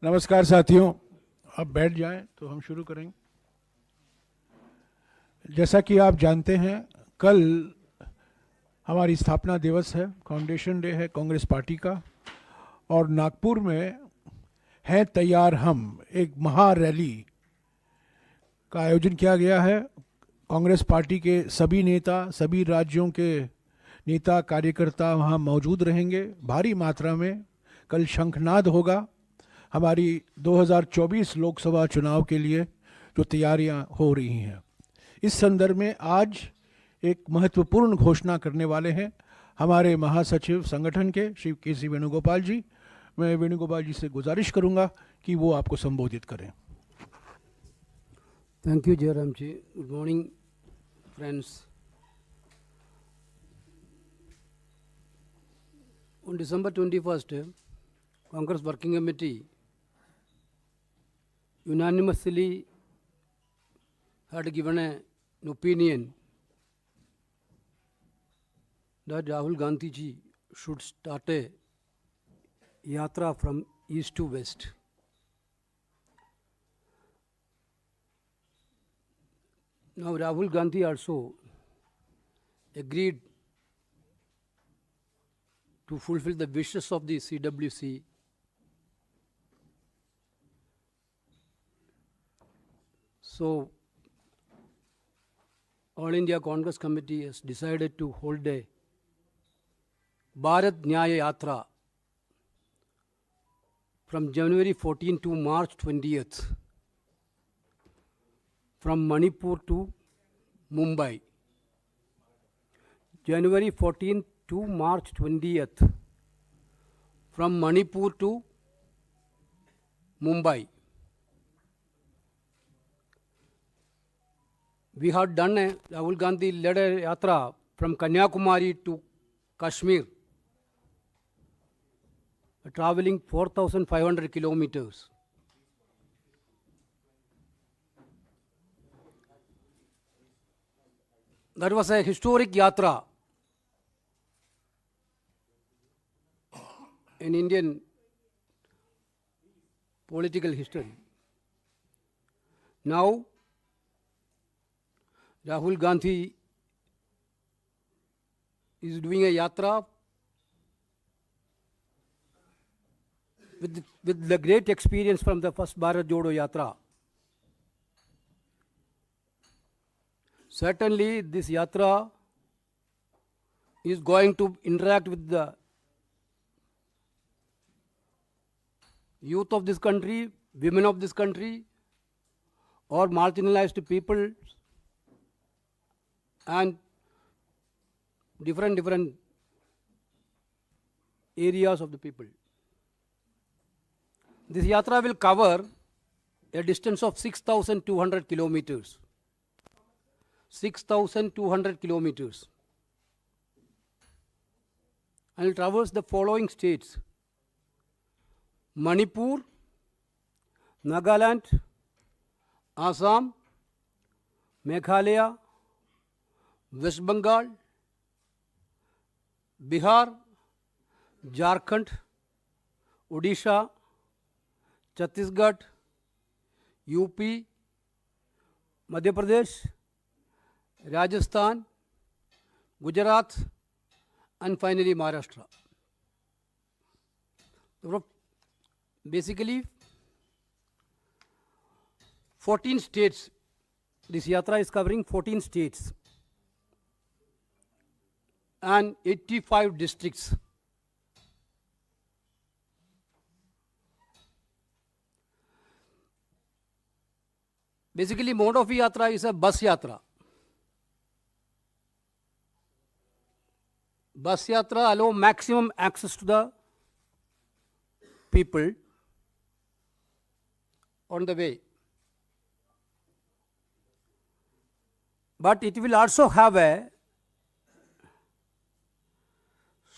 नमस्कार साथियों, अब बैठ जाएं तो हम शुरू करेंगे। जैसा कि आप जानते हैं, कल हमारी स्थापना दिवस है, फाउंडेशन डे है कांग्रेस पार्टी का। और नागपुर में है तैयार हम एक महा रैली का आयोजन किया गया है। कांग्रेस पार्टी के सभी नेता, सभी राज्यों के नेता कार्यकर्ता वहाँ मौजूद रहेंगे भारी मात्रा में। कल शंखनाद होगा। हमारी 2024 लोकसभा चुनाव के लिए जो तैयारियां हो रही हैं, इस संदर्भ में आज एक महत्वपूर्ण घोषणा करने वाले हैं हमारे महासचिव संगठन के श्री के.सी. वेणुगोपाल जी। मैं वेणुगोपाल जी से गुजारिश करूंगा कि वो आपको संबोधित करें। Thank you, Jairam ji. Good morning, friends. On December 21st, Congress Working Committee unanimously had given an opinion that Rahul Gandhi ji should start a yatra from east to west. Now Rahul Gandhi also agreed to fulfill the wishes of the CWC. So All India Congress Committee has decided to hold a Bharat Nyaya Yatra from January 14 to March 20th from Manipur to Mumbai. January 14th to March 20th from Manipur to Mumbai. We had done a Rahul Gandhi led a yatra from Kanyakumari to Kashmir, traveling 4,500 kilometers. That was a historic yatra in Indian political history. Now, Rahul Gandhi is doing a yatra with the great experience from the first Bharat Jodo Yatra. Certainly, this yatra is going to interact with the youth of this country, women of this country, or marginalized people, and different areas of the people. This yatra will cover a distance of 6,200 kilometers. 6,200 kilometers. And will traverse the following states: Manipur, Nagaland, Assam, Meghalaya, West Bengal, Bihar, Jharkhand, Odisha, Chhattisgarh, UP, Madhya Pradesh, Rajasthan, Gujarat, and finally Maharashtra. Basically, 14 states. This yatra is covering 14 states and 85 districts. Basically, mode of yatra is a bus yatra. Bus yatra allow maximum access to the people on the way. But it will also have a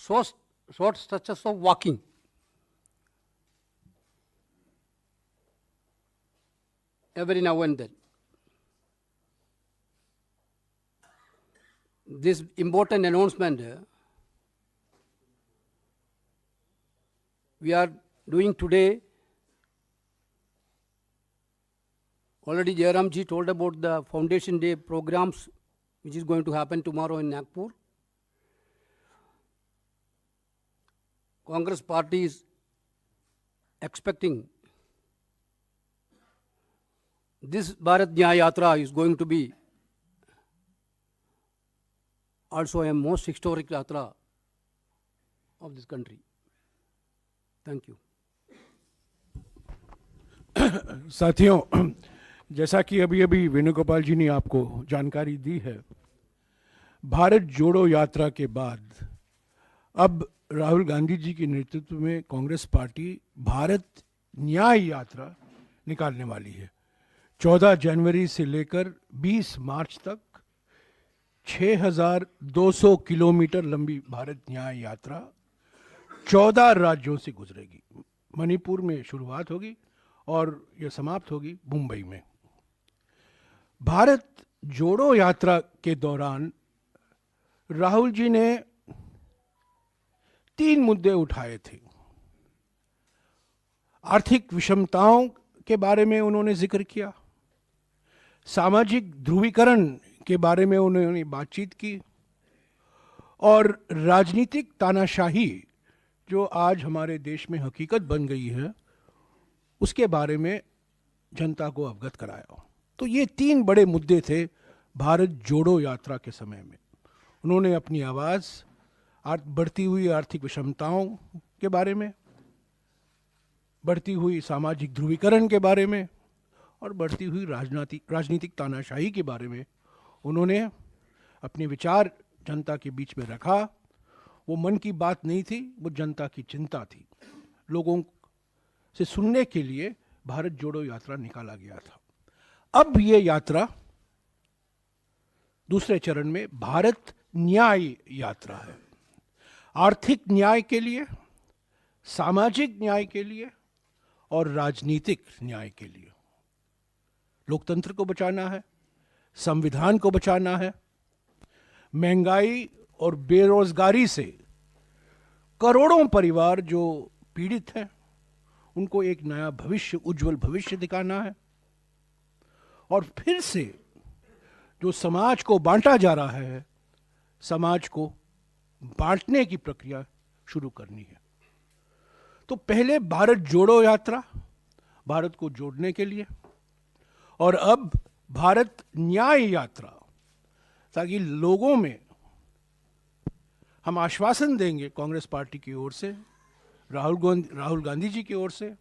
short stretches of walking. Every now and then. This important announcement we are doing today Already Jairam ji told about the Foundation Day programs which is going to happen tomorrow in Nagpur. Congress party is expecting this Bharat Nyaya Yatra is going to be also a most historic yatra of this country. Thank you. साथियों, जैसा कि अभी अभी वेणुगोपाल जी ने आपको जानकारी दी है, भारत जोड़ो यात्रा के बाद अब राहुल गांधी जी के नेतृत्व में कांग्रेस पार्टी भारत न्याय यात्रा निकालने वाली है। 14 जनवरी से लेकर 20 मार्च तक 6,200 किलोमीटर लंबी भारत न्याय यात्रा 14 राज्यों से गुजरेगी। मणिपुर में शुरुआत होगी और यह समाप्त होगी मुंबई में। भारत जोड़ो यात्रा के दौरान राहुल जी ने 3 मुद्दे उठाए थे। आर्थिक विषमताओं के बारे में उन्होंने जिक्र किया, सामाजिक ध्रुवीकरण के बारे में उन्होंने बातचीत की और राजनीतिक तानाशाही जो आज हमारे देश में हकीकत बन गई है उसके बारे में जनता को अवगत कराया। तो ये 3 बड़े मुद्दे थे भारत जोड़ो यात्रा के समय में। उन्होंने अपनी आवाज़ बढ़ती हुई आर्थिक विषमताओं के बारे में, बढ़ती हुई सामाजिक ध्रुवीकरण के बारे में और बढ़ती हुई राजनीतिक तानाशाही के बारे में उन्होंने अपने विचार जनता के बीच में रखा। वो मन की बात नहीं थी, वो जनता की चिंता थी। लोगों से सुनने के लिए भारत जोड़ो यात्रा निकाला गया था। अब ये यात्रा दूसरे चरण में भारत न्याय यात्रा है। आर्थिक न्याय के लिए, सामाजिक न्याय के लिए और राजनीतिक न्याय के लिए। लोकतंत्र को बचाना है, संविधान को बचाना है। महंगाई और बेरोजगारी से करोड़ों परिवार जो पीड़ित हैं उनको एक नया भविष्य, उज्जवल भविष्य दिखाना है। और फिर से जो समाज को बांटा जा रहा है, समाज को बांटने की प्रक्रिया शुरू करनी है। तो पहले भारत जोड़ो यात्रा भारत को जोड़ने के लिए, और अब भारत न्याय यात्रा, ताकि लोगों में हम आश्वासन देंगे कांग्रेस पार्टी की ओर से, राहुल गांधी जी की ओर से,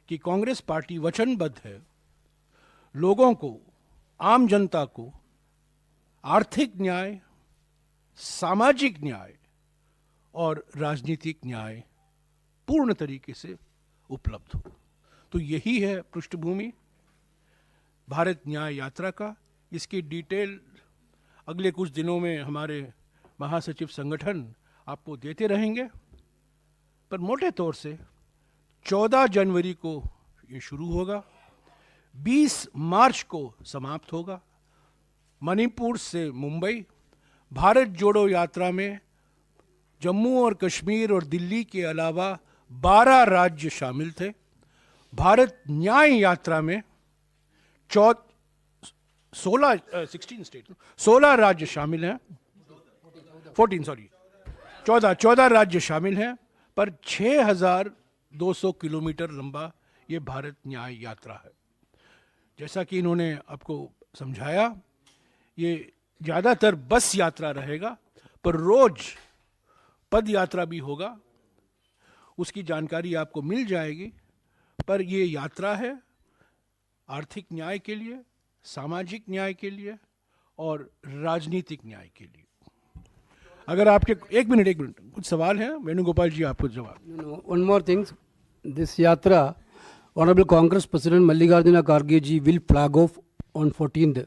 कि कांग्रेस पार्टी वचनबद्ध है लोगों को, आम जनता को आर्थिक न्याय, सामाजिक न्याय और राजनीतिक न्याय पूर्ण तरीके से उपलब्ध हो। तो यही है पृष्ठभूमि भारत न्याय यात्रा का। इसकी डिटेल अगले कुछ दिनों में हमारे महासचिव संगठन आपको देते रहेंगे, पर मोटे तौर से 14 जनवरी को ये शुरू होगा, 20 मार्च को समाप्त होगा। मणिपुर से मुंबई। भारत जोड़ो यात्रा में जम्मू और कश्मीर और दिल्ली के अलावा 12 राज्य शामिल थे। भारत न्याय यात्रा में 16 राज्य शामिल हैं, 14 राज्य शामिल हैं, पर 6,200 किलोमीटर लंबा ये भारत न्याय यात्रा है। जैसा कि इन्होंने आपको समझाया, ये ज़्यादातर बस यात्रा रहेगा, पर रोज पद यात्रा भी होगा, उसकी जानकारी आपको मिल जाएगी। पर ये यात्रा है आर्थिक न्याय के लिए, सामाजिक न्याय के लिए और राजनीतिक न्याय के लिए। अगर आपके एक मिनट कुछ सवाल हैं वेणुगोपाल जी, आपको जवाब। One more thing, this yatra, Honorable Congress President Mallikarjuna Kharge ji will flag off on 14th